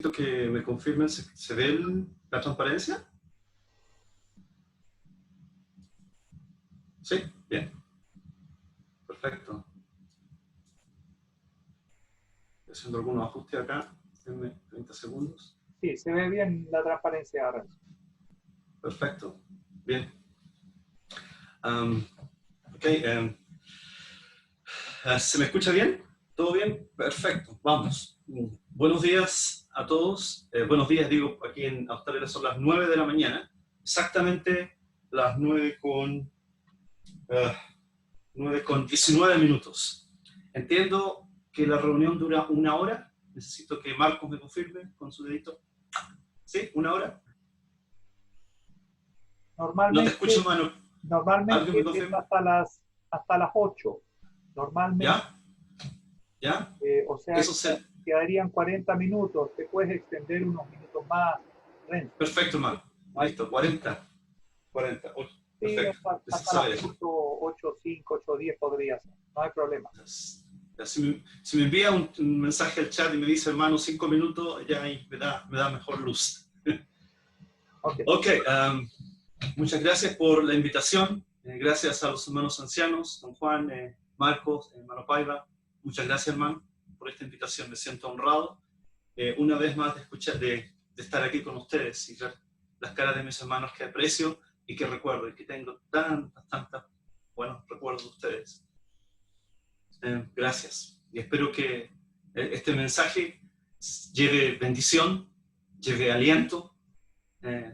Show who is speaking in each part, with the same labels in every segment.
Speaker 1: Que me confirmen, ¿se ve la transparencia? Sí, bien. Perfecto. Estoy haciendo algunos ajustes acá. Denme 30 segundos.
Speaker 2: Sí, se ve bien la transparencia ahora.
Speaker 1: Perfecto. Bien. Ok. ¿Se me escucha bien? ¿Todo bien? Perfecto. Vamos. Buenos días a todos. Buenos días, digo, aquí en Australia son las 9 de la mañana. Exactamente las 9 con 19 minutos. Entiendo que la reunión dura 1 hora. Necesito que Marcos me confirme con su dedito. ¿Sí? ¿1 hora? No te escucho, mano. ¿Alguien
Speaker 2: Normalmente
Speaker 1: me
Speaker 2: es
Speaker 1: confirma?
Speaker 2: hasta las 8. Normalmente,
Speaker 1: ¿Ya? ¿Ya?
Speaker 2: o sea,
Speaker 1: Eso se...
Speaker 2: quedarían 40 minutos. Te puedes extender unos minutos más, Renzo.
Speaker 1: Perfecto, hermano.
Speaker 2: No hay
Speaker 1: Listo.
Speaker 2: problema.
Speaker 1: 40.
Speaker 2: Sí,
Speaker 1: Perfecto. Necesito
Speaker 2: hasta las
Speaker 1: saber eso.
Speaker 2: 8:05, 8:10 podría ser. No hay problema.
Speaker 1: Si me envía un mensaje al chat y me dice, hermano, 5 minutos, ya ahí me da mejor luz.
Speaker 2: Ok.
Speaker 1: Ok. Muchas gracias por la invitación. Gracias a los hermanos ancianos, don Juan, Marcos, hermano Paiva. Muchas gracias, hermano, por esta invitación. Me siento honrado una vez más de estar aquí con ustedes y ver las caras de mis hermanos que aprecio y que recuerdo y que tengo tantas buenos recuerdos de ustedes. Gracias. Y espero que este mensaje lleve bendición, lleve aliento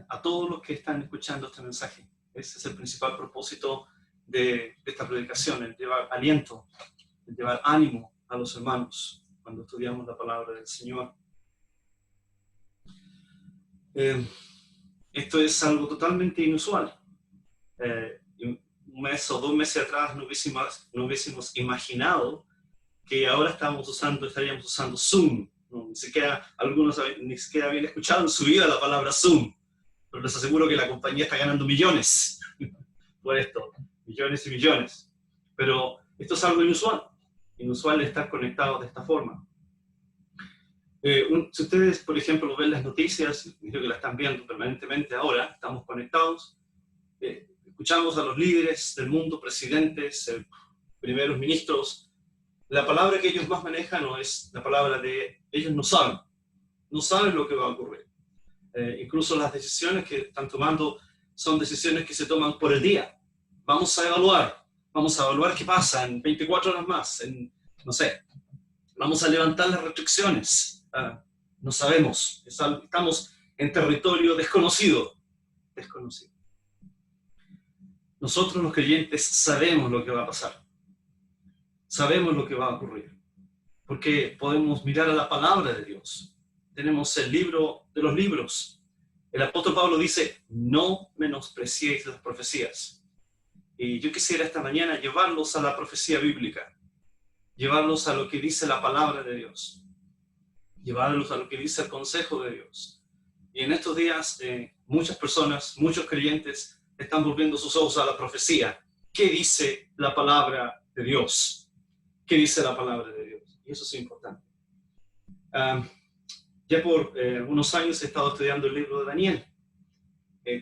Speaker 1: a todos los que están escuchando este mensaje. Ese es el principal propósito de esta predicación, el llevar aliento, el llevar ánimo a los hermanos cuando estudiamos la palabra del Señor. Esto es algo totalmente inusual. Un mes o 2 meses atrás no hubiésemos imaginado que ahora estaríamos usando Zoom. No, algunos ni siquiera habían escuchado en su vida la palabra Zoom. Pero les aseguro que la compañía está ganando millones por esto, millones y millones. Pero esto es algo inusual estar conectados de esta forma. Si ustedes, por ejemplo, ven las noticias, creo que las están viendo permanentemente ahora, estamos conectados, escuchamos a los líderes del mundo, presidentes, primeros ministros. La palabra que ellos más manejan no es la palabra de ellos no saben lo que va a ocurrir. Incluso las decisiones que están tomando son decisiones que se toman por el día. Vamos a evaluar qué pasa en 24 horas más, no sé, vamos a levantar las restricciones. No sabemos, estamos en territorio desconocido. Nosotros los creyentes sabemos lo que va a pasar, sabemos lo que va a ocurrir, porque podemos mirar a la palabra de Dios. Tenemos el libro de los libros. El apóstol Pablo dice, no menospreciéis las profecías. Y yo quisiera esta mañana llevarlos a la profecía bíblica, llevarlos a lo que dice la palabra de Dios, llevarlos a lo que dice el consejo de Dios. Y en estos días, muchas personas, muchos creyentes, están volviendo sus ojos a la profecía. ¿Qué dice la palabra de Dios? ¿Qué dice la palabra de Dios? Y eso es importante. Ya por unos años he estado estudiando el libro de Daniel.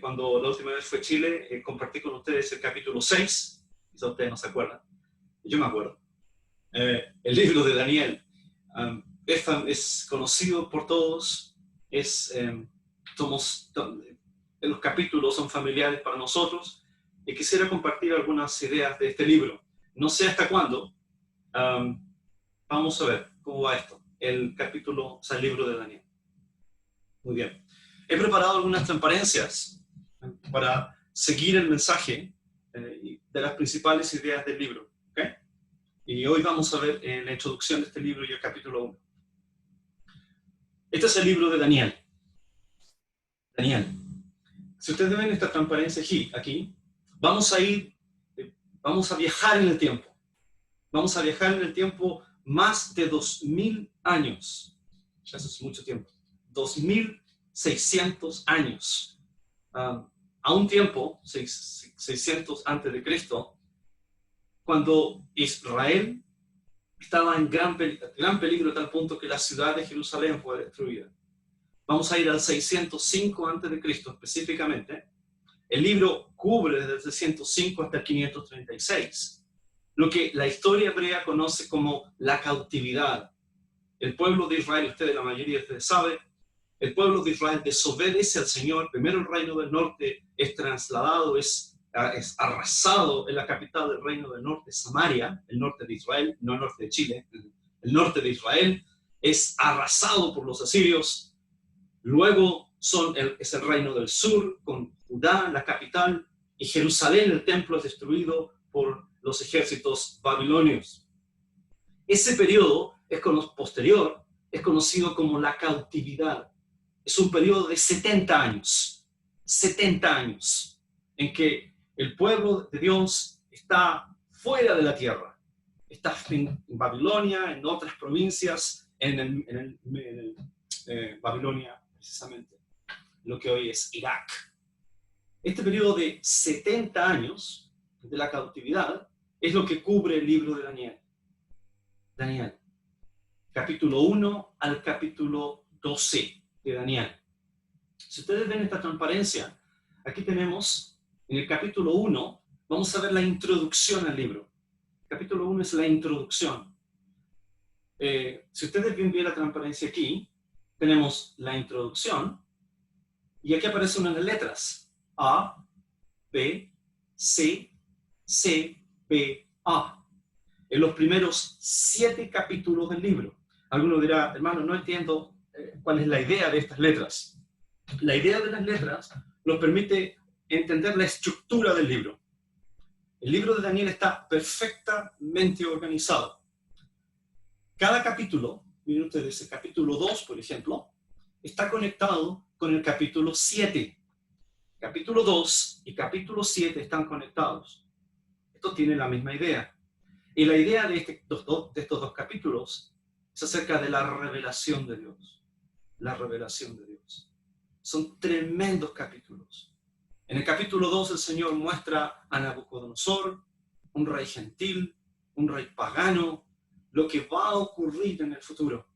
Speaker 1: Cuando la última vez fue a Chile, compartí con ustedes el capítulo 6, quizás ustedes no se acuerdan, yo me acuerdo. El libro de Daniel es conocido por todos, los capítulos son familiares para nosotros, y quisiera compartir algunas ideas de este libro. No sé hasta cuándo, vamos a ver cómo va esto, el libro de Daniel. Muy bien. He preparado algunas transparencias para seguir el mensaje de las principales ideas del libro. ¿Okay? Y hoy vamos a ver la introducción de este libro y el capítulo 1. Este es el libro de Daniel. Daniel. Si ustedes ven esta transparencia aquí, vamos a viajar en el tiempo. Vamos a viajar en el tiempo más de 2000 años. Eso es mucho tiempo. 2600 años. A un tiempo, 600 antes de Cristo, cuando Israel estaba en gran peligro a tal punto que la ciudad de Jerusalén fue destruida. Vamos a ir al 605 a.C. específicamente. El libro cubre desde el 605 hasta el 536, lo que la historia hebrea conoce como la cautividad. El pueblo de Israel, ustedes, la mayoría de ustedes saben, el pueblo de Israel desobedece al Señor. Primero el reino del norte es trasladado, es arrasado en la capital del reino del norte, Samaria, el norte de Israel, no el norte de Chile. El norte de Israel es arrasado por los asirios. Luego es el reino del sur, con Judá, la capital, y Jerusalén, el templo, es destruido por los ejércitos babilonios. Ese periodo posterior es conocido como la cautividad. Es un periodo de 70 años, en que el pueblo de Dios está fuera de la tierra. Está en Babilonia, en otras provincias, en Babilonia, precisamente, lo que hoy es Irak. Este periodo de 70 años de la cautividad es lo que cubre el libro de Daniel. Daniel, capítulo 1 al capítulo 12 de Daniel. Si ustedes ven esta transparencia, aquí tenemos, en el capítulo 1, vamos a ver la introducción al libro. El capítulo 1 es la introducción. Si ustedes ven bien la transparencia aquí, tenemos la introducción, y aquí aparecen unas letras. A, B, C, C, B, A. En los primeros 7 capítulos del libro. Alguno dirá, hermano, no entiendo cuál es la idea de estas letras. La idea de las letras nos permite entender la estructura del libro. El libro de Daniel está perfectamente organizado. Cada capítulo, miren ustedes, el capítulo 2, por ejemplo, está conectado con el capítulo 7. Capítulo 2 y capítulo 7 están conectados. Esto tiene la misma idea. Y la idea de estos dos capítulos es acerca de la revelación de Dios. La revelación de Dios. Son tremendos capítulos. En el capítulo 2 el Señor muestra a Nabucodonosor, un rey gentil, un rey pagano, lo que va a ocurrir en el futuro.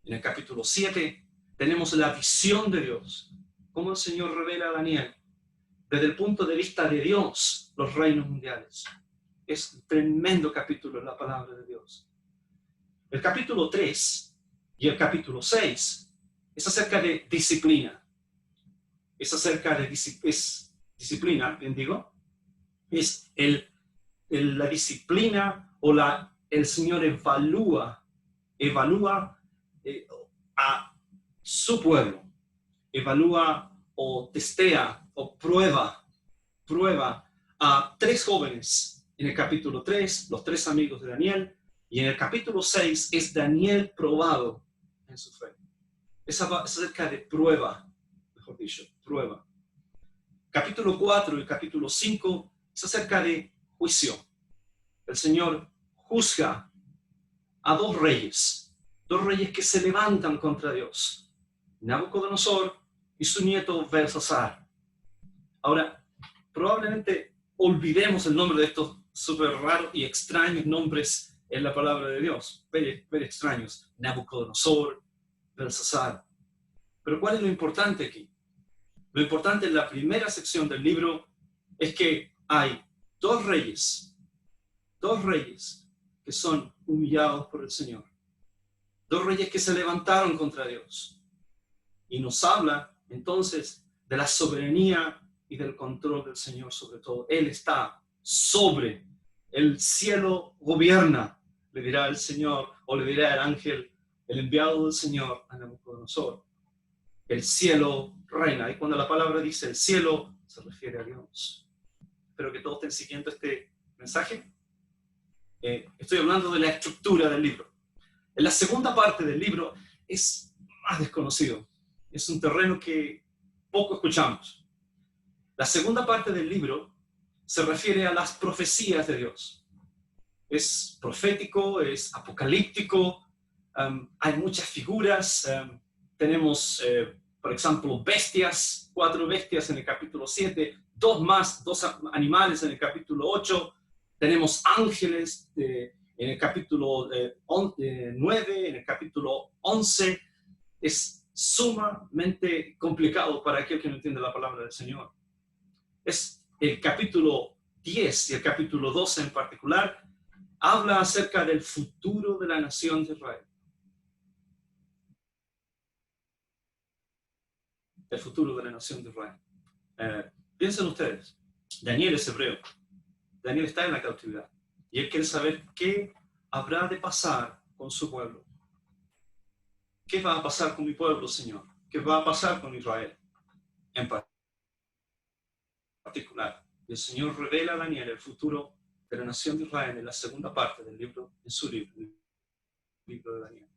Speaker 1: En el capítulo 7 tenemos la visión de Dios, cómo el Señor revela a Daniel, desde el punto de vista de Dios, los reinos mundiales. Es un tremendo capítulo en la palabra de Dios. El capítulo 3 y el capítulo 6 es acerca de disciplina. Es acerca de disciplina, bien digo. Es la disciplina o el Señor evalúa a su pueblo. Evalúa o testea o prueba a 3 jóvenes. En el capítulo 3, los 3 amigos de Daniel, y en el capítulo 6 es Daniel probado en su fe. Es acerca de prueba, mejor dicho, prueba. Capítulo 4 y capítulo 5 es acerca de juicio. El Señor juzga a 2 reyes que se levantan contra Dios, Nabucodonosor y su nieto Belsasar. Ahora, probablemente olvidemos el nombre de estos súper raros y extraños nombres en la palabra de Dios, very extraños, Nabucodonosor, Belsasar. Pero ¿cuál es lo importante aquí? Lo importante en la primera sección del libro es que hay 2 reyes que son humillados por el Señor. 2 reyes que se levantaron contra Dios. Y nos habla entonces de la soberanía y del control del Señor sobre todo. Él está sobre el cielo, gobierna, le dirá el Señor, o le dirá el ángel, el enviado del Señor a Nabucodonosor. El cielo reina. Y cuando la palabra dice el cielo, se refiere a Dios. Espero que todos estén siguiendo este mensaje. Estoy hablando de la estructura del libro. En la segunda parte del libro es más desconocido. Es un terreno que poco escuchamos. La segunda parte del libro se refiere a las profecías de Dios. Es profético, es apocalíptico, hay muchas figuras. Tenemos, por ejemplo, bestias, 4 bestias en el capítulo 7, 2 animales en el capítulo 8. Tenemos ángeles en el capítulo 9, en el capítulo 11. sumamente complicado para aquel que no entiende la palabra del Señor. Es el capítulo 10 y el capítulo 12 en particular, habla acerca del futuro de la nación de Israel. El futuro de la nación de Israel. Piensen ustedes, Daniel es hebreo. Daniel está en la cautividad. Y él quiere saber qué habrá de pasar con su pueblo. ¿Qué va a pasar con mi pueblo, Señor? ¿Qué va a pasar con Israel en particular? Y el Señor revela a Daniel el futuro de la nación de Israel en la segunda parte del libro, en su libro, el libro de Daniel.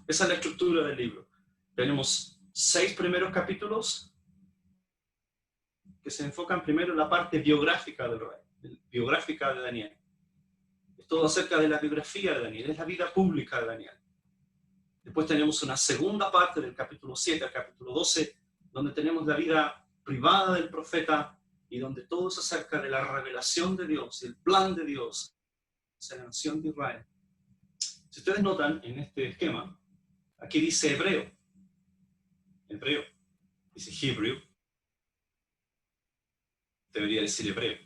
Speaker 1: Esa es la estructura del libro. Tenemos 6 primeros capítulos que se enfocan primero en la parte biográfica del rey, biográfica de Daniel. Es todo acerca de la biografía de Daniel, es la vida pública de Daniel. Después tenemos una segunda parte del capítulo 7 al capítulo 12, donde tenemos la vida privada del profeta y donde todo es acerca de la revelación de Dios, el plan de Dios en la nación de Israel. Si ustedes notan en este esquema, aquí dice hebreo. Hebreo. Dice Hebrew. Debería decir hebreo.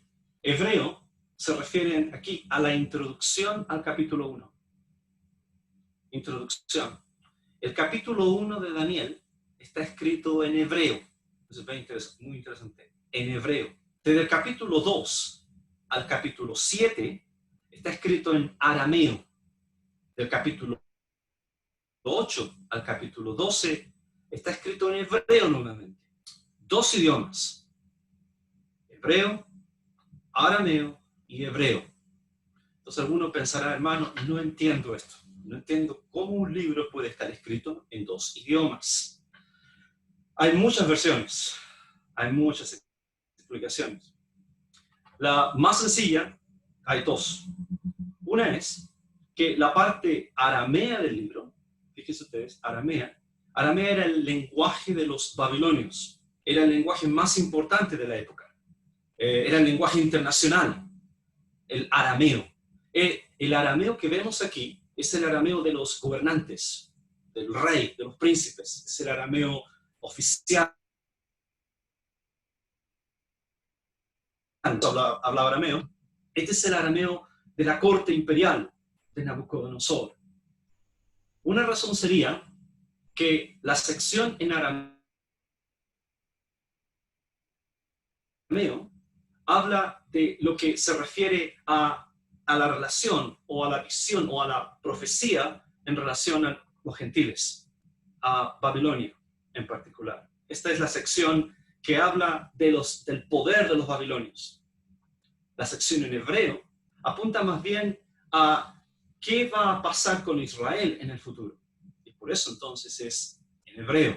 Speaker 1: Hebreo se refiere aquí a la introducción al capítulo 1. Introducción. El capítulo 1 de Daniel está escrito en hebreo. Eso es muy interesante. En hebreo. Desde el capítulo 2 al capítulo 7 está escrito en arameo. Del capítulo 8 al capítulo 12 está escrito en hebreo nuevamente. 2 idiomas. Hebreo, arameo y hebreo. Entonces alguno pensará, hermano, no entiendo esto. No entiendo cómo un libro puede estar escrito en 2 idiomas. Hay muchas versiones, hay muchas explicaciones. La más sencilla, hay 2. Una es que la parte aramea del libro, fíjense ustedes, aramea era el lenguaje de los babilonios, era el lenguaje más importante de la época, era el lenguaje internacional, el arameo. El arameo que vemos aquí es el arameo de los gobernantes, del rey, de los príncipes, es el arameo oficial. Hablaba arameo. Este es el arameo de la corte imperial de Nabucodonosor. Una razón sería que la sección en arameo habla de lo que se refiere a la relación o a la visión o a la profecía en relación a los gentiles, a Babilonia en particular. Esta es la sección que habla del poder de los babilonios. La sección en hebreo apunta más bien a qué va a pasar con Israel en el futuro. Y por eso entonces es en hebreo.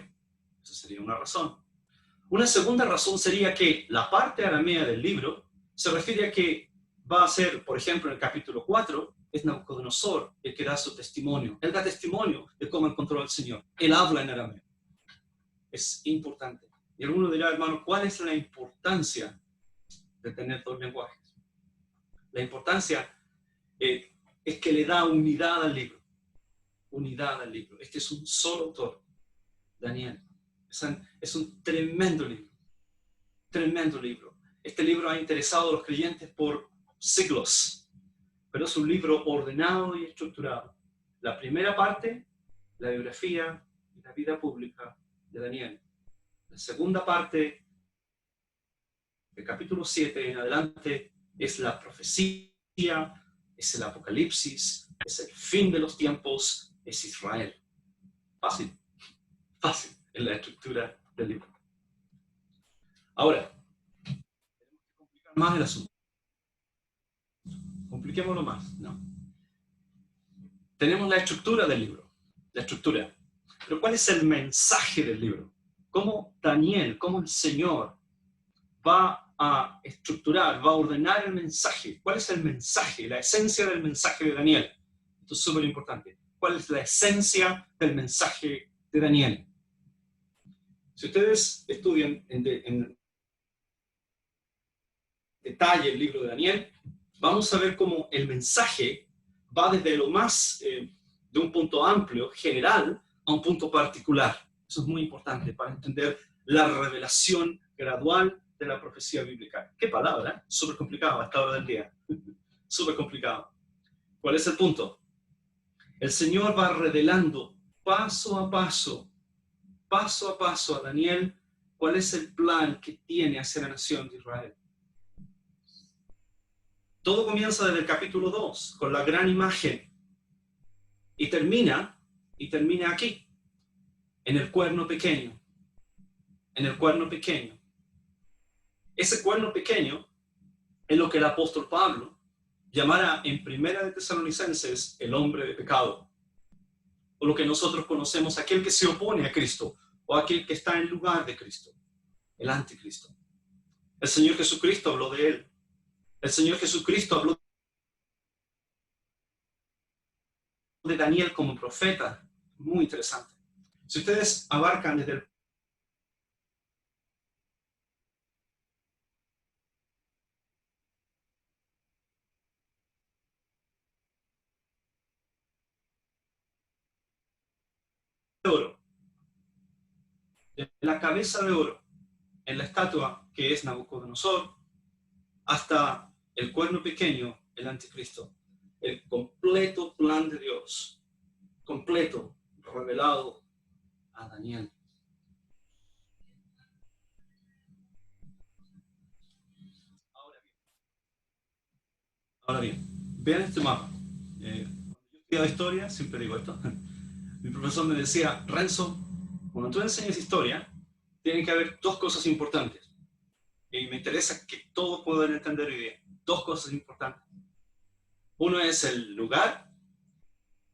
Speaker 1: Esa sería una razón. Una segunda razón sería que la parte aramea del libro se refiere a que va a ser, por ejemplo, en el capítulo 4, es Nabucodonosor el que da su testimonio. Él da testimonio de cómo encontró al Señor. Él habla en arameo. Es importante. Y alguno dirá, hermano, ¿cuál es la importancia de tener 2 lenguajes? La importancia es que le da unidad al libro. Unidad al libro. Este es un solo autor, Daniel. Es un tremendo libro. Tremendo libro. Este libro ha interesado a los creyentes por siglos, pero es un libro ordenado y estructurado. La primera parte, la biografía y la vida pública de Daniel. La segunda parte, del capítulo 7 en adelante, es la profecía, es el apocalipsis, es el fin de los tiempos, es Israel. Fácil, fácil en la estructura del libro. Ahora, tenemos que complicar más el asunto. Compliquémoslo más, ¿no? Tenemos la estructura del libro, la estructura. Pero ¿cuál es el mensaje del libro? ¿Cómo Daniel, cómo el Señor va a estructurar, va a ordenar el mensaje? ¿Cuál es el mensaje, la esencia del mensaje de Daniel? Esto es súper importante. ¿Cuál es la esencia del mensaje de Daniel? Si ustedes estudian en detalle el libro de Daniel, vamos a ver cómo el mensaje va desde lo más, de un punto amplio, general, a un punto particular. Eso es muy importante para entender la revelación gradual de la profecía bíblica. ¿Qué palabra? Súper complicado a esta hora del día. Súper complicado. ¿Cuál es el punto? El Señor va revelando paso a paso a Daniel cuál es el plan que tiene hacia la nación de Israel. Todo comienza desde el capítulo 2, con la gran imagen, y termina aquí, en el cuerno pequeño. En el cuerno pequeño. Ese cuerno pequeño es lo que el apóstol Pablo llamara en Primera de Tesalonicenses el hombre de pecado, o lo que nosotros conocemos, aquel que se opone a Cristo, o aquel que está en lugar de Cristo, el anticristo. El Señor Jesucristo habló de él. El Señor Jesucristo habló de Daniel como profeta. Muy interesante. Si ustedes abarcan desde el oro, de la cabeza de oro, en la estatua que es Nabucodonosor, hasta el cuerno pequeño, el anticristo. El completo plan de Dios, completo, revelado a Daniel. Ahora bien, vean este mapa. Cuando yo estudiaba historia, siempre digo esto, mi profesor me decía, Renzo, cuando tú enseñas historia, tiene que haber dos cosas importantes. Y me interesa que todos puedan entender hoy día. Dos cosas importantes. Uno es el lugar,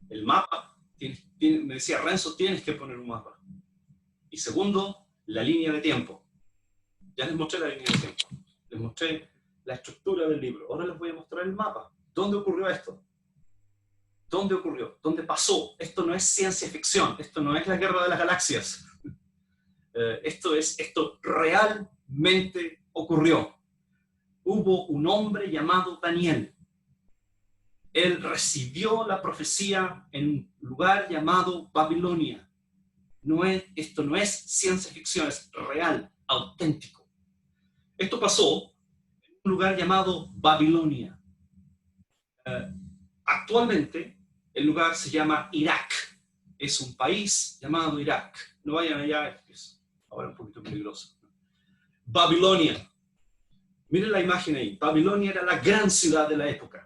Speaker 1: el mapa. Me decía, Renzo, tienes que poner un mapa. Y segundo, la línea de tiempo. Ya les mostré la línea de tiempo. Les mostré la estructura del libro. Ahora les voy a mostrar el mapa. ¿Dónde ocurrió esto? ¿Dónde ocurrió? ¿Dónde pasó? Esto no es ciencia ficción. Esto no es la guerra de las galaxias. Esto realmente ocurrió. Hubo un hombre llamado Daniel. Él recibió la profecía en un lugar llamado Babilonia. Esto no es ciencia ficción, es real, auténtico. Esto pasó en un lugar llamado Babilonia. Actualmente, el lugar se llama Irak. Es un país llamado Irak. No vayan allá, es ahora un poquito peligroso. Babilonia. Miren la imagen ahí. Babilonia era la gran ciudad de la época.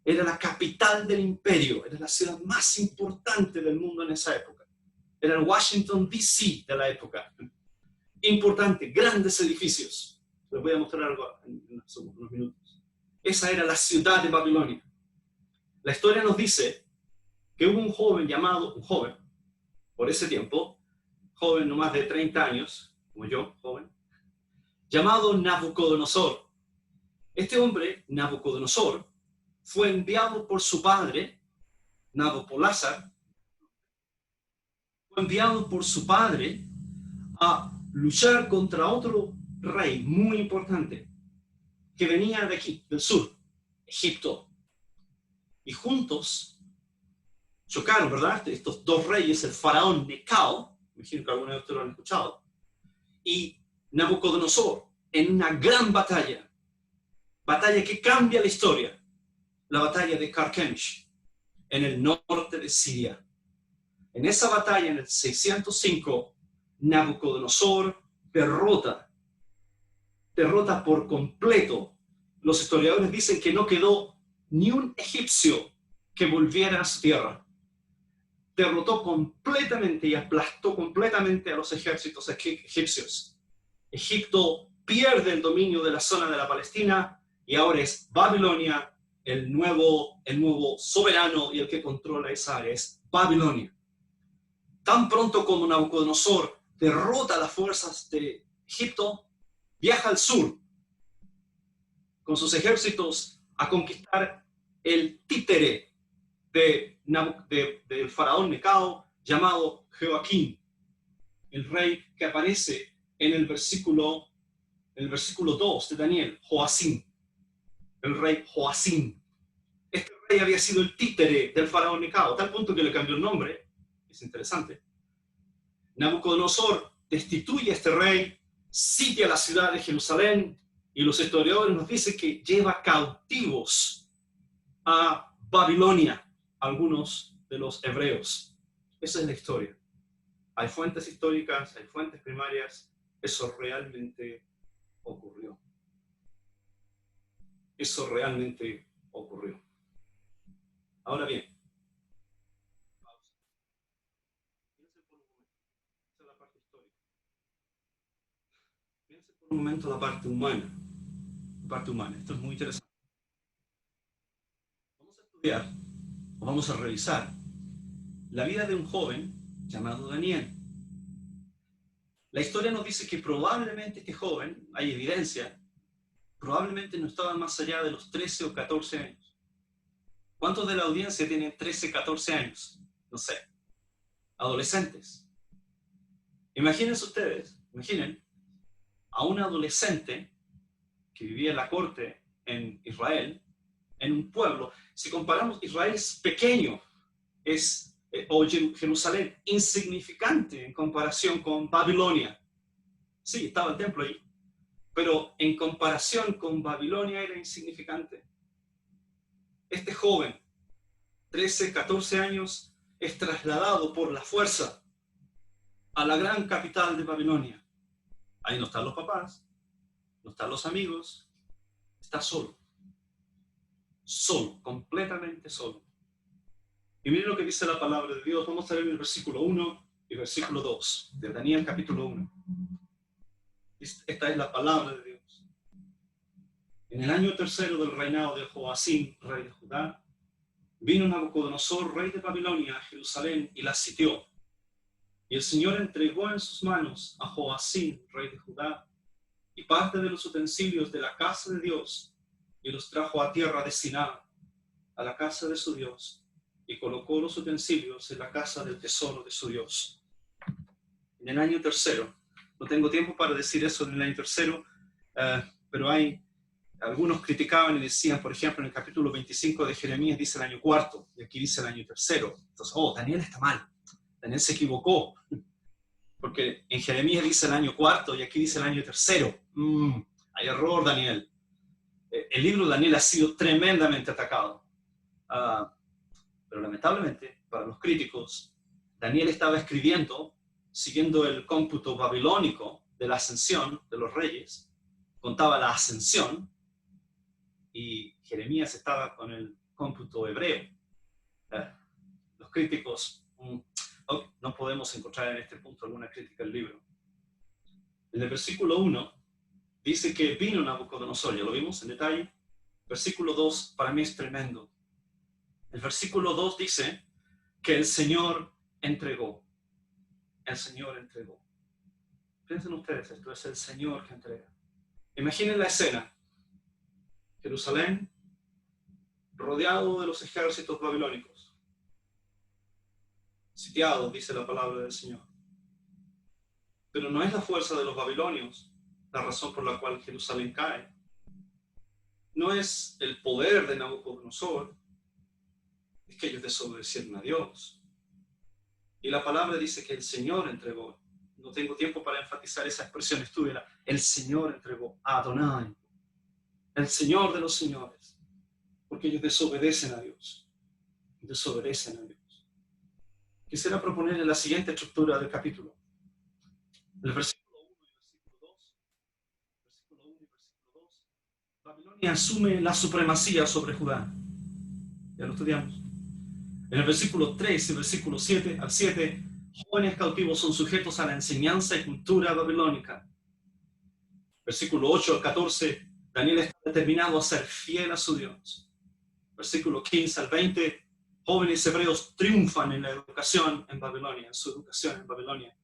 Speaker 1: Era la capital del imperio. Era la ciudad más importante del mundo en esa época. Era el Washington, D.C. de la época. Importante, grandes edificios. Les voy a mostrar algo en unos minutos. Esa era la ciudad de Babilonia. La historia nos dice que hubo un joven, por ese tiempo, joven no más de 30 años, como yo, joven, llamado Nabucodonosor. Este hombre, Nabucodonosor, fue enviado por su padre, Nabopolázar, fue enviado por su padre a luchar contra otro rey muy importante que venía de aquí, del sur, Egipto. Y juntos chocaron, ¿verdad? Estos dos reyes, el faraón Necao, me imagino que algunos de ustedes lo han escuchado, y Nabucodonosor, en una gran batalla que cambia la historia, la batalla de Carchemish, en el norte de Siria. En esa batalla, en el 605, Nabucodonosor derrota por completo. Los historiadores dicen que no quedó ni un egipcio que volviera a su tierra. Derrotó completamente y aplastó completamente a los ejércitos egipcios. Egipto pierde el dominio de la zona de la Palestina y ahora es Babilonia el nuevo soberano y el que controla esa área. Es Babilonia. Tan pronto como Nabucodonosor derrota a las fuerzas de Egipto, viaja al sur con sus ejércitos a conquistar el títere del faraón Necao llamado Joaquín, el rey que aparece en el versículo 2 de Daniel, Joacim, el rey Joacim. Este rey había sido el títere del faraón Necao, a tal punto que le cambió el nombre, es interesante, Nabucodonosor destituye a este rey, sitia la ciudad de Jerusalén, y los historiadores nos dicen que lleva cautivos a Babilonia algunos de los hebreos. Esa es la historia. Hay fuentes históricas, hay fuentes primarias. Eso realmente ocurrió. Eso realmente ocurrió. Ahora bien, pausa. Piensen por un momento. Esa es la parte histórica. Piensen por un momento la parte humana. La parte humana. Esto es muy interesante. Vamos a estudiar, o vamos a revisar, la vida de un joven llamado Daniel. La historia nos dice que probablemente este joven, hay evidencia, probablemente no estaba más allá de los 13 o 14 años. ¿Cuántos de la audiencia tienen 13, 14 años? No sé. Adolescentes. Imagínense ustedes, imaginen a un adolescente que vivía en la corte en Israel, en un pueblo. Si comparamos, Israel es pequeño, o Jerusalén, insignificante en comparación con Babilonia. Sí, estaba el templo ahí, pero en comparación con Babilonia era insignificante. Este joven, 13, 14 años, es trasladado por la fuerza a la gran capital de Babilonia. Ahí no están los papás, no están los amigos, está solo. Solo, completamente solo. Y miren lo que dice la palabra de Dios. Vamos a leer el versículo 1 y versículo 2 de Daniel capítulo 1. Esta es la palabra de Dios. En el año tercero del reinado de Joacim, rey de Judá, vino Nabucodonosor, rey de Babilonia, a Jerusalén y la sitió. Y el Señor entregó en sus manos a Joacim, rey de Judá, y parte de los utensilios de la casa de Dios, y los trajo a tierra destinada, a la casa de su Dios, y colocó los utensilios en la casa del tesoro de su Dios. En el año tercero, no tengo tiempo para decir eso en el año tercero, pero algunos criticaban y decían, por ejemplo, en el capítulo 25 de Jeremías dice el año cuarto, y aquí dice el año tercero. Entonces, Daniel está mal, Daniel se equivocó, porque en Jeremías dice el año cuarto y aquí dice el año tercero. Hay error, Daniel. El libro de Daniel ha sido tremendamente atacado. Pero lamentablemente, para los críticos, Daniel estaba escribiendo, siguiendo el cómputo babilónico de la ascensión de los reyes, contaba la ascensión, y Jeremías estaba con el cómputo hebreo. Los críticos, no podemos encontrar en este punto alguna crítica al libro. En el versículo 1 dice que vino Nabucodonosor, ya lo vimos en detalle. Versículo 2 para mí es tremendo. El versículo 2 dice que el Señor entregó. El Señor entregó. Piensen ustedes, esto es el Señor que entrega. Imaginen la escena. Jerusalén, rodeado de los ejércitos babilónicos. Sitiado, dice la palabra del Señor. Pero no es la fuerza de los babilonios la razón por la cual Jerusalén cae. No es el poder de Nabucodonosor, es que ellos desobedecieron a Dios. Y la palabra dice que el Señor entregó. No tengo tiempo para enfatizar esa expresión, estudiala. El Señor entregó, Adonai, el Señor de los señores, porque ellos desobedecen a Dios. Desobedecen a Dios. Quisiera proponerle la siguiente estructura del capítulo. El versículo 1 y versículo 2. Versículo 1 y versículo 2. Babilonia asume la supremacía sobre Judá. Ya lo estudiamos. En el versículo 3 y versículo 7 al 7, jóvenes cautivos son sujetos a la enseñanza y cultura babilónica. Versículo 8 al 14, Daniel está determinado a ser fiel a su Dios. Versículo 15 al 20, jóvenes hebreos triunfan en la educación en Babilonia, en su educación en Babilonia.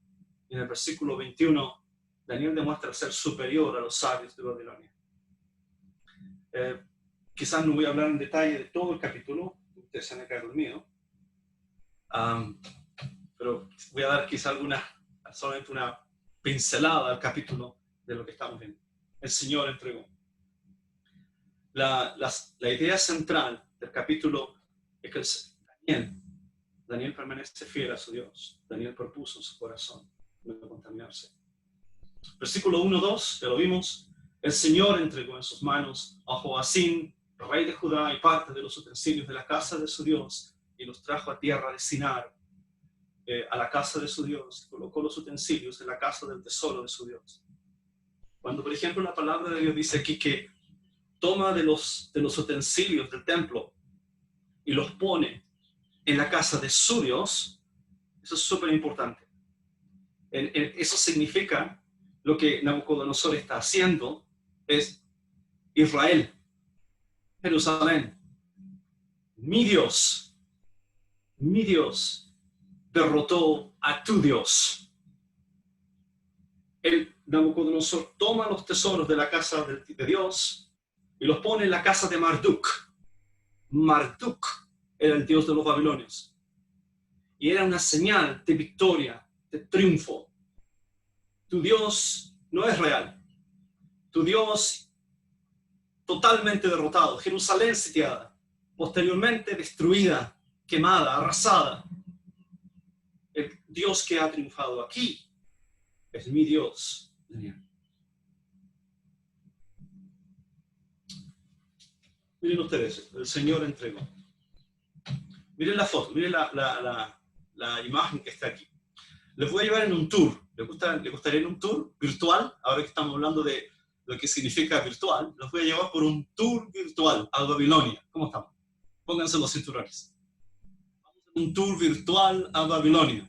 Speaker 1: Y en el versículo 21, Daniel demuestra ser superior a los sabios de Babilonia. Quizás no voy a hablar en detalle de todo el capítulo, ustedes se han quedado dormidos. Pero voy a dar quizá solamente una pincelada al capítulo de lo que estamos viendo. El Señor entregó. La idea central del capítulo es que Daniel permanece fiel a su Dios. Daniel propuso en su corazón no contaminarse. Versículo 1-2, ya lo vimos. El Señor entregó en sus manos a Joacín, rey de Judá, y parte de los utensilios de la casa de su Dios, y los trajo a tierra de Sinar, a la casa de su Dios, y colocó los utensilios en la casa del tesoro de su Dios. Cuando, por ejemplo, la palabra de Dios dice aquí que toma de los utensilios del templo y los pone en la casa de su Dios, eso es súper importante. Eso significa lo que Nabucodonosor está haciendo es Israel, Jerusalén, mi Dios derrotó a tu Dios. Nabucodonosor toma los tesoros de la casa de Dios y los pone en la casa de Marduk. Marduk era el dios de los babilonios. Y era una señal de victoria, de triunfo. Tu Dios no es real. Tu Dios totalmente derrotado. Jerusalén sitiada. Posteriormente destruida, quemada, arrasada. El Dios que ha triunfado aquí es mi Dios. Miren ustedes, el Señor entregó. Miren la foto, miren la imagen que está aquí. Les voy a llevar en un tour. ¿Les gustaría en un tour virtual? Ahora que estamos hablando de lo que significa virtual, los voy a llevar por un tour virtual a Babilonia. ¿Cómo estamos? Pónganse los cinturones. Vamos en un tour virtual a Babilonia.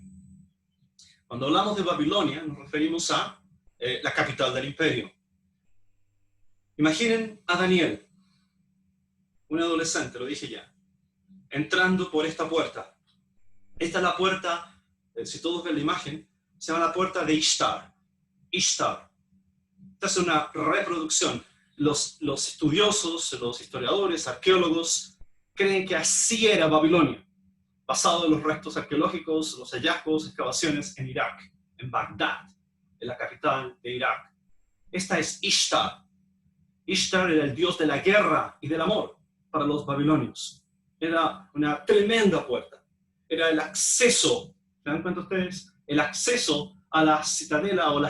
Speaker 1: Cuando hablamos de Babilonia, nos referimos a la capital del imperio. Imaginen a Daniel, un adolescente, lo dije ya, entrando por esta puerta. Esta es la puerta, si todos ven la imagen, se llama la puerta de Ishtar. Ishtar. Esta es una reproducción. Los estudiosos, los historiadores, arqueólogos, creen que así era Babilonia, basado en los restos arqueológicos, los hallazgos, excavaciones en Irak, en Bagdad, en la capital de Irak. Esta es Ishtar. Ishtar era el dios de la guerra y del amor para los babilonios. Era una tremenda puerta. Era el acceso, ¿se dan cuenta ustedes? El acceso a la citadela o a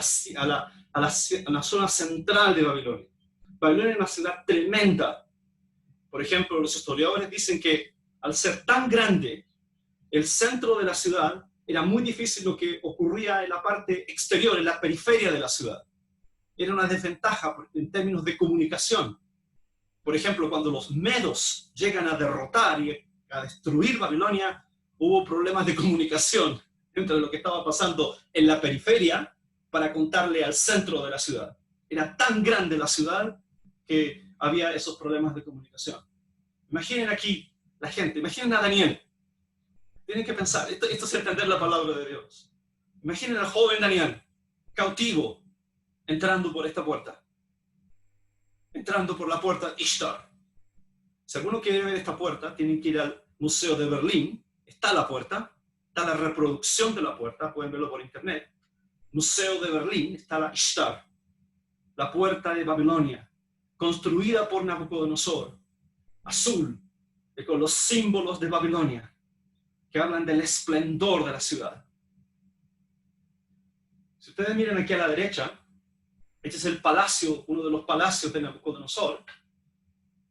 Speaker 1: la zona central de Babilonia. Babilonia era una ciudad tremenda. Por ejemplo, los historiadores dicen que al ser tan grande, el centro de la ciudad era muy difícil lo que ocurría en la parte exterior, en la periferia de la ciudad. Era una desventaja en términos de comunicación. Por ejemplo, cuando los medos llegan a derrotar y a destruir Babilonia, hubo problemas de comunicación entre lo que estaba pasando en la periferia para contarle al centro de la ciudad. Era tan grande la ciudad que había esos problemas de comunicación. Imaginen aquí la gente, imaginen a Daniel. Tienen que pensar, esto es entender la palabra de Dios. Imaginen al joven Daniel, cautivo, entrando por esta puerta. Entrando por la puerta Ishtar. Si alguno quiere ver esta puerta, tienen que ir al Museo de Berlín. Está la puerta, está la reproducción de la puerta, pueden verlo por internet. Museo de Berlín, está la Ishtar, la puerta de Babilonia, construida por Nabucodonosor, azul, y con los símbolos de Babilonia, que hablan del esplendor de la ciudad. Si ustedes miran aquí a la derecha, este es el palacio, uno de los palacios de Nabucodonosor.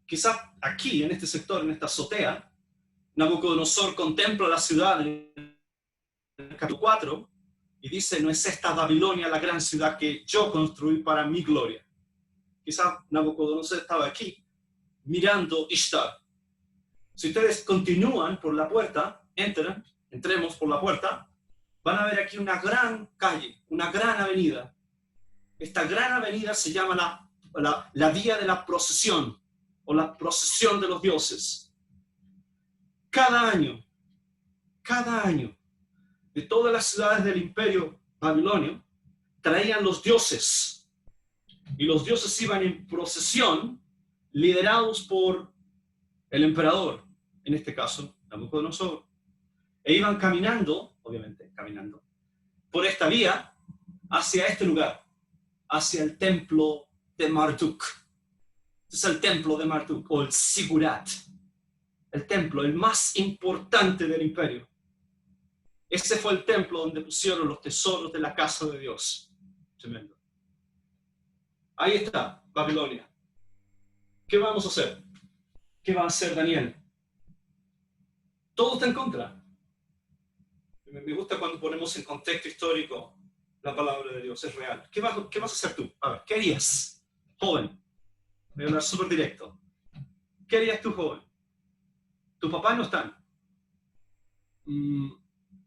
Speaker 1: Quizás aquí, en este sector, en esta azotea, Nabucodonosor contempla la ciudad en el capítulo 4 y dice, no es esta Babilonia la gran ciudad que yo construí para mi gloria. Quizás Nabucodonosor estaba aquí mirando Ishtar. Si ustedes continúan por la puerta, entremos por la puerta, van a ver aquí una gran calle, una gran avenida. Esta gran avenida se llama la Vía de la Procesión, o la Procesión de los Dioses. Cada año, de todas las ciudades del imperio babilonio, traían los dioses. Y los dioses iban en procesión, liderados por el emperador, en este caso, Nabucodonosor. E iban caminando, obviamente, por esta vía, hacia este lugar, hacia el templo de Marduk. Este es el templo de Marduk, o el Sigurat. El templo, el más importante del imperio. Ese fue el templo donde pusieron los tesoros de la casa de Dios. Tremendo. Ahí está, Babilonia. ¿Qué vamos a hacer? ¿Qué va a hacer Daniel? Todo está en contra. Me gusta cuando ponemos en contexto histórico la palabra de Dios, es real. ¿Qué vas a hacer tú? A ver, ¿qué harías, joven? Voy a hablar súper directo. ¿Qué harías tú, joven? Tus papás no están.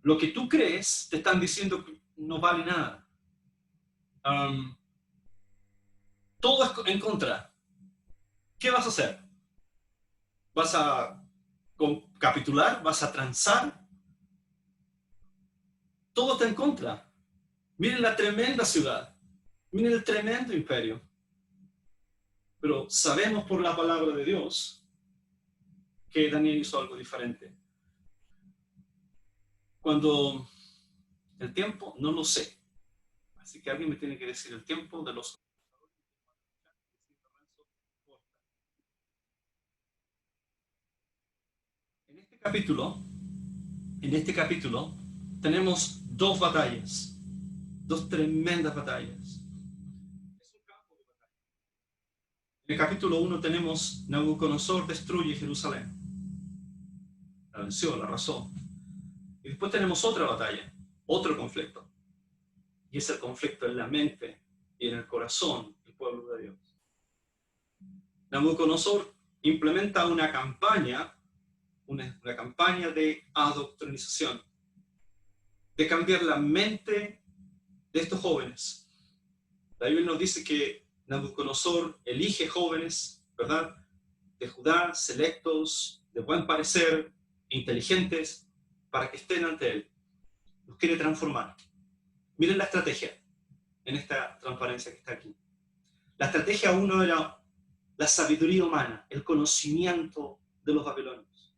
Speaker 1: Lo que tú crees te están diciendo que no vale nada. Todo es en contra. ¿Qué vas a hacer? ¿Vas a capitular? ¿Vas a transar? Todo está en contra. Miren la tremenda ciudad. Miren el tremendo imperio. Pero sabemos por la palabra de Dios que Daniel hizo algo diferente. Cuando el tiempo, no lo sé. Así que alguien me tiene que decir el tiempo de los... En este capítulo tenemos dos batallas, dos tremendas batallas. Es un campo de batalla. En el capítulo 1 tenemos Nabucodonosor destruye Jerusalén. La venció, la arrasó. Y después tenemos otra batalla, otro conflicto. Y es el conflicto en la mente y en el corazón del pueblo de Dios. Nabucodonosor implementa una campaña de adoctrinación, de cambiar la mente de estos jóvenes. La Biblia nos dice que Nabucodonosor elige jóvenes, ¿verdad?, de Judá, selectos, de buen parecer, inteligentes, para que estén ante él. Los quiere transformar. Miren la estrategia en esta transparencia que está aquí. La estrategia 1 era la sabiduría humana, el conocimiento de los babilonios.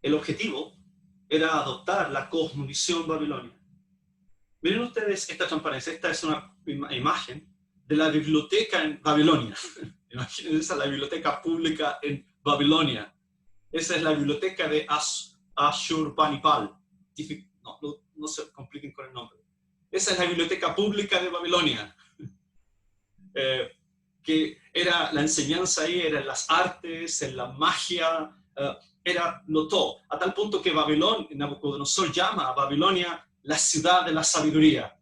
Speaker 1: El objetivo era adoptar la cosmovisión babilonia. Miren ustedes esta transparencia. Esta es una imagen de la biblioteca en Babilonia. Imagínense la biblioteca pública en Babilonia. Esa es la biblioteca de Ashurbanipal. No se compliquen con el nombre. Esa es la biblioteca pública de Babilonia. Que era la enseñanza ahí, era en las artes, en la magia, notó, a tal punto que Nabucodonosor llama a Babilonia la ciudad de la sabiduría.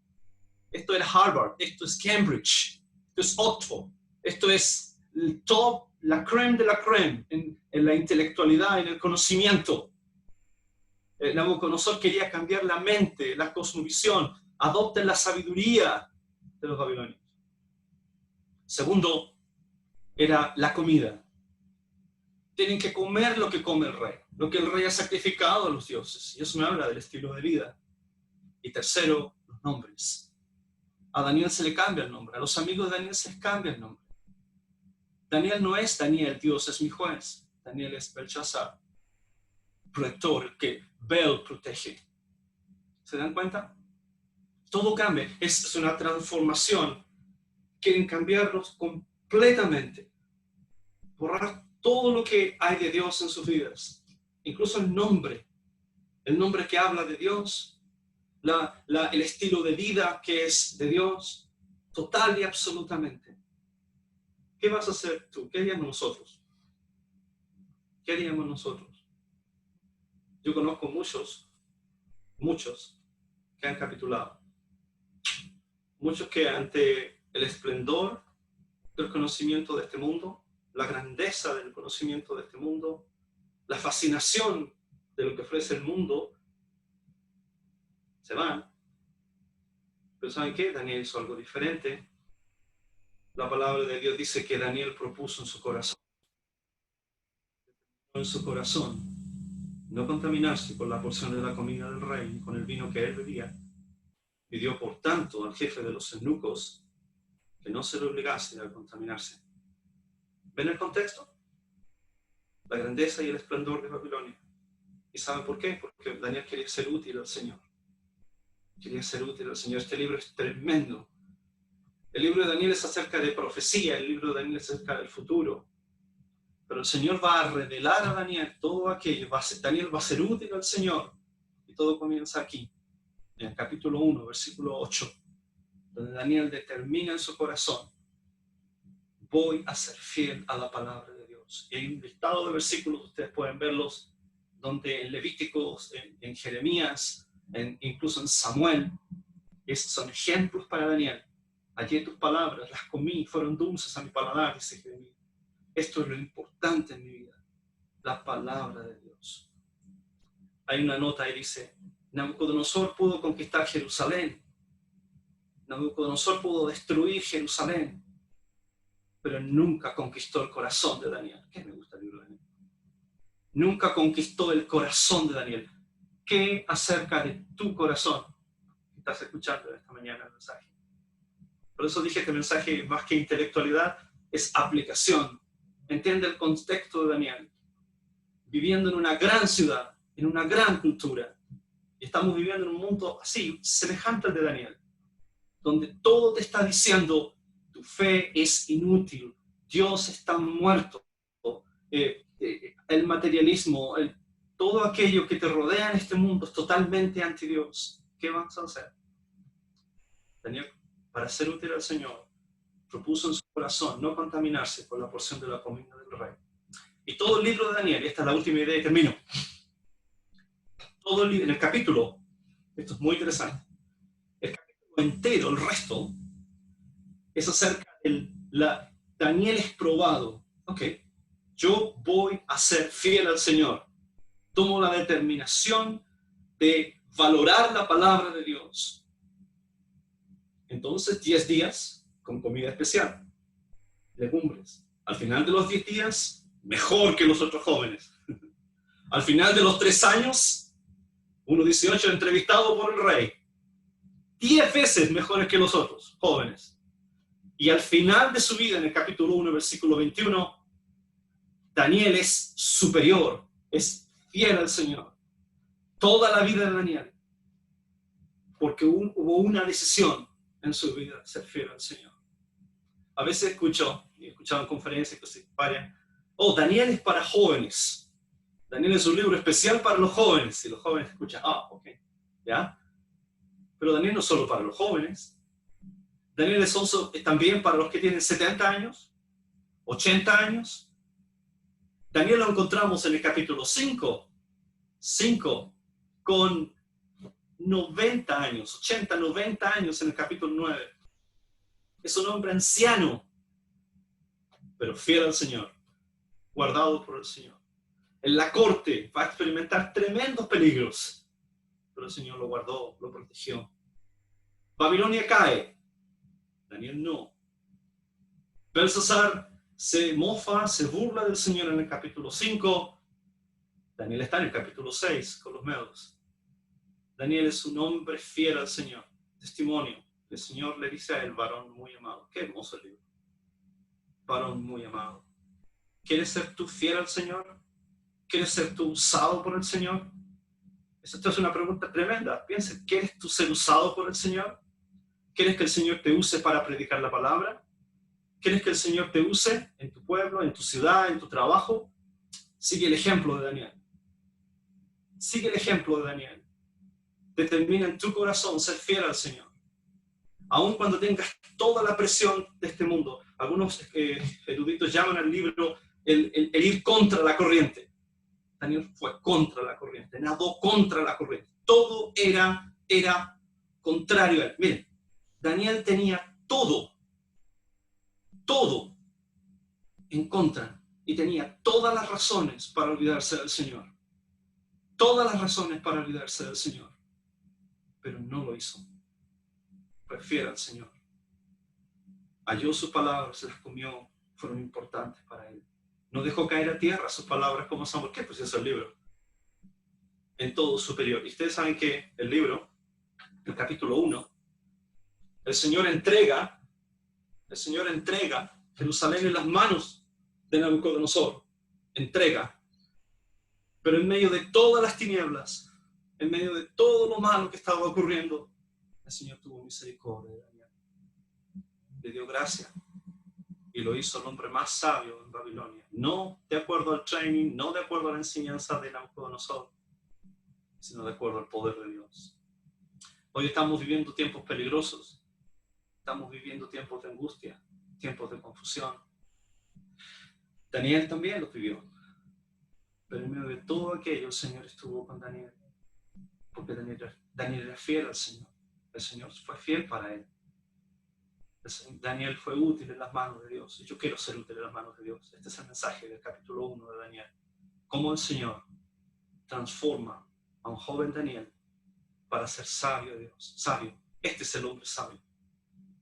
Speaker 1: Esto era Harvard, esto es Cambridge, esto es Oxford, esto es el top, la crème de la crème en la intelectualidad, en el conocimiento. Nabucodonosor quería cambiar la mente, la cosmovisión, adopten la sabiduría de los babilonios. Segundo, era la comida. Tienen que comer lo que come el rey, lo que el rey ha sacrificado a los dioses. Y eso me habla del estilo de vida. Y tercero, los nombres. A Daniel se le cambia el nombre, a los amigos de Daniel se les cambia el nombre. Daniel no es Daniel, Dios es mi juez. Daniel es Belshazzar, protector, el que Bel protege. ¿Se dan cuenta? Todo cambia. Es una transformación. Quieren cambiarlos completamente. Borrar todo lo que hay de Dios en sus vidas. Incluso el nombre que habla de Dios, el estilo de vida que es de Dios, total y absolutamente. ¿Qué vas a hacer tú? ¿Qué haríamos nosotros? ¿Qué haríamos nosotros? Yo conozco muchos que han capitulado. Muchos que ante el esplendor del conocimiento de este mundo, la grandeza del conocimiento de este mundo, la fascinación de lo que ofrece el mundo, se van. Pero ¿saben qué? Daniel hizo algo diferente. La palabra de Dios dice que Daniel propuso en su corazón no contaminarse con la porción de la comida del rey, ni con el vino que él bebía. Pidió por tanto al jefe de los eunucos que no se le obligase a contaminarse. ¿Ven el contexto? La grandeza y el esplendor de Babilonia. ¿Y saben por qué? Porque Daniel quería ser útil al Señor. Quería ser útil al Señor. Este libro es tremendo. El libro de Daniel es acerca de profecía, el libro de Daniel es acerca del futuro. Pero el Señor va a revelar a Daniel todo aquello. Daniel va a ser útil al Señor. Y todo comienza aquí, en el capítulo 1, versículo 8, donde Daniel determina en su corazón: voy a ser fiel a la palabra de Dios. Y hay un listado de versículos, ustedes pueden verlos, donde en Levíticos, en Jeremías, incluso en Samuel, son ejemplos para Daniel. Hallé tus palabras, las comí, fueron dulces a mi paladar, dice Jeremías. Esto es lo importante en mi vida, la palabra de Dios. Hay una nota ahí, dice: Nabucodonosor pudo conquistar Jerusalén. Nabucodonosor pudo destruir Jerusalén, pero nunca conquistó el corazón de Daniel. ¿Qué me gusta el libro de Daniel? Nunca conquistó el corazón de Daniel. ¿Qué acerca de tu corazón estás escuchando esta mañana el mensaje? Por eso dije que el mensaje, más que intelectualidad, es aplicación. Entiende el contexto de Daniel. Viviendo en una gran ciudad, en una gran cultura. Y estamos viviendo en un mundo así, semejante al de Daniel, donde todo te está diciendo: tu fe es inútil, Dios está muerto, el materialismo, todo aquello que te rodea en este mundo es totalmente anti Dios. ¿Qué vamos a hacer? Daniel, para ser útil al Señor, propuso en su corazón no contaminarse por la porción de la comida del rey. Y todo el libro de Daniel, y esta es la última idea y termino, todo el libro, en el capítulo, esto es muy interesante, el capítulo entero, el resto, es acerca de Daniel es probado. Ok, yo voy a ser fiel al Señor. Tomo la determinación de valorar la palabra de Dios. Entonces, 10 días con comida especial, legumbres. Al final de los 10 días, mejor que los otros jóvenes. Al final de los 3 años, 1:18, entrevistado por el rey. 10 veces mejores que los otros jóvenes. Y al final de su vida, en el capítulo 1, versículo 21, Daniel es superior, es fiel al Señor. Toda la vida de Daniel, porque hubo una decisión en su vida, ser fiel al Señor. A veces he escuchado en conferencias que se paran: oh, Daniel es para jóvenes. Daniel es un libro especial para los jóvenes. Y los jóvenes escuchan: ok, ¿ya? Pero Daniel no es solo para los jóvenes. Daniel es también para los que tienen 70 años, 80 años. Daniel lo encontramos en el capítulo 5, con 90 años, 80, 90 años en el capítulo 9. Es un hombre anciano, pero fiel al Señor, guardado por el Señor. En la corte va a experimentar tremendos peligros, pero el Señor lo guardó, lo protegió. Babilonia cae, Daniel no. Belsasar se mofa, se burla del Señor en el capítulo 5. Daniel está en el capítulo 6 con los medos. Daniel es un hombre fiel al Señor. Testimonio. El Señor le dice a él: varón muy amado. Qué hermoso el libro. Varón muy amado. ¿Quieres ser tú fiel al Señor? ¿Quieres ser tú usado por el Señor? Esto es una pregunta tremenda. Piensa, ¿quieres tú ser usado por el Señor? ¿Quieres que el Señor te use para predicar la palabra? ¿Quieres que el Señor te use en tu pueblo, en tu ciudad, en tu trabajo? Sigue el ejemplo de Daniel. Sigue el ejemplo de Daniel. Determina en tu corazón ser fiel al Señor. Aun cuando tengas toda la presión de este mundo. Algunos eruditos llaman al libro el ir contra la corriente. Daniel fue contra la corriente, nadó contra la corriente. Todo era contrario a él. Miren, Daniel tenía todo en contra, y tenía todas las razones para olvidarse del Señor. Todas las razones para olvidarse del Señor. Pero no lo hizo. Fue fiel al Señor. Halló sus palabras, se las comió, fueron importantes para él. No dejó caer a tierra sus palabras como Samuel. ¿Qué? Pues eso es el libro. En todo superior. Y ustedes saben que el libro, el capítulo 1, el Señor entrega Jerusalén en las manos de Nabucodonosor. Entrega. Pero en medio de todas las tinieblas, en medio de todo lo malo que estaba ocurriendo, el Señor tuvo misericordia de Daniel. Le dio gracia. Y lo hizo el hombre más sabio en Babilonia. No de acuerdo al training, no de acuerdo a la enseñanza de Nabucodonosor, sino de acuerdo al poder de Dios. Hoy estamos viviendo tiempos peligrosos, estamos viviendo tiempos de angustia, tiempos de confusión. Daniel también los vivió, pero en medio de todo aquello el Señor estuvo con Daniel, porque Daniel era fiel al Señor. El Señor fue fiel para él. Daniel fue útil en las manos de Dios, y yo quiero ser útil en las manos de Dios. Este es el mensaje del capítulo 1 de Daniel. Cómo el Señor transforma a un joven Daniel para ser sabio de Dios. Sabio. Este es el hombre sabio.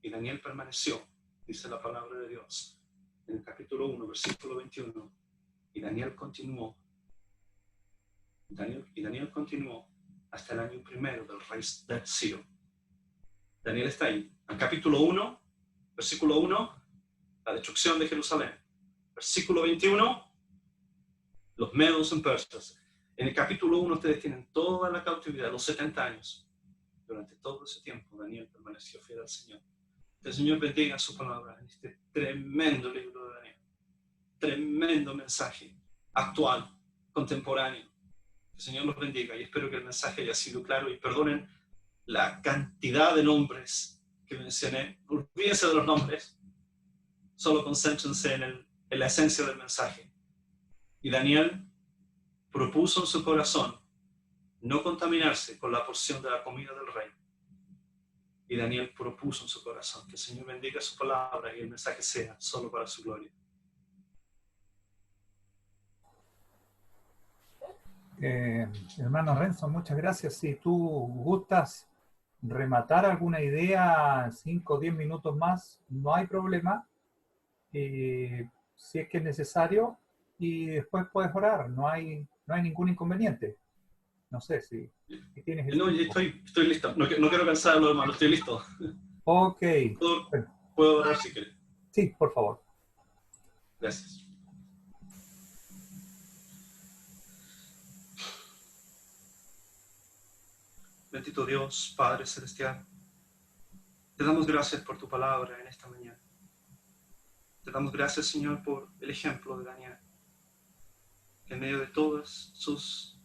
Speaker 1: Y Daniel permaneció, dice la palabra de Dios, en el capítulo 1, versículo 21. Y Daniel continuó. Daniel continuó hasta el año primero del rey Ciro. Daniel está ahí. En el capítulo 1, versículo 1, la destrucción de Jerusalén. Versículo 21, los medos en persas. En el capítulo 1 ustedes tienen toda la cautividad, los 70 años. Durante todo ese tiempo Daniel permaneció fiel al Señor. Que el Señor bendiga su palabra en este tremendo libro de Daniel. Tremendo mensaje, actual, contemporáneo. Que el Señor los bendiga y espero que el mensaje haya sido claro y perdonen la cantidad de nombres que mencioné. Olvídense de los nombres, solo concéntrense en la esencia del mensaje. Y Daniel propuso en su corazón no contaminarse con la porción de la comida del rey. Y Daniel propuso en su corazón que el Señor bendiga su palabra y el mensaje sea solo para su gloria.
Speaker 2: Hermano Renzo, muchas gracias. Si tú gustas rematar alguna idea, 5 o 10 minutos más, no hay problema. Si es que es necesario, y después puedes orar, no hay ningún inconveniente. No sé si tienes el
Speaker 1: No,
Speaker 2: tiempo.
Speaker 1: estoy listo. No quiero cansarlo, hermano. Estoy listo.
Speaker 2: Ok.
Speaker 1: Puedo orar si quieres.
Speaker 2: Sí, por favor.
Speaker 1: Gracias. Bendito Dios, Padre Celestial, te damos gracias por tu palabra en esta mañana. Te damos gracias, Señor, por el ejemplo de Daniel, que en medio de todas sus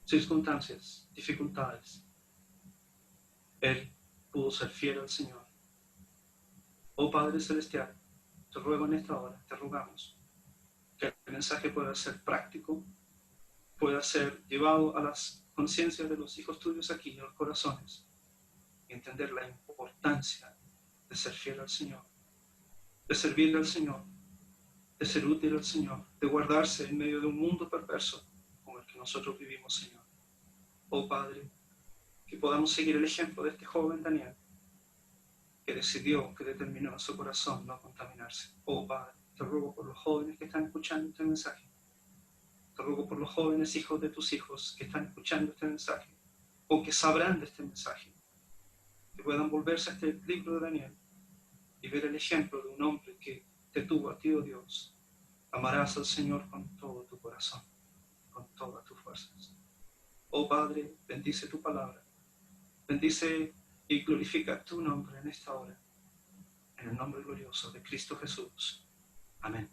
Speaker 1: circunstancias, dificultades, él pudo ser fiel al Señor. Oh Padre Celestial, te ruego en esta hora, te rogamos, que el mensaje pueda ser práctico, pueda ser llevado a las conciencias de los hijos tuyos aquí, en los corazones, y entender la importancia de ser fiel al Señor, de servirle al Señor, de ser útil al Señor, de guardarse en medio de un mundo perverso como el que nosotros vivimos, Señor. Oh Padre, que podamos seguir el ejemplo de este joven Daniel, que decidió, que determinó en su corazón no contaminarse. Oh Padre, te ruego por los jóvenes que están escuchando este mensaje. Te ruego por los jóvenes hijos de tus hijos que están escuchando este mensaje, o que sabrán de este mensaje, que puedan volverse a este libro de Daniel y ver el ejemplo de un hombre que te tuvo a ti, oh Dios. Amarás al Señor con todo tu corazón, con todas tus fuerzas. Oh Padre, bendice tu palabra, bendice y glorifica tu nombre en esta hora, en el nombre glorioso de Cristo Jesús. Amén.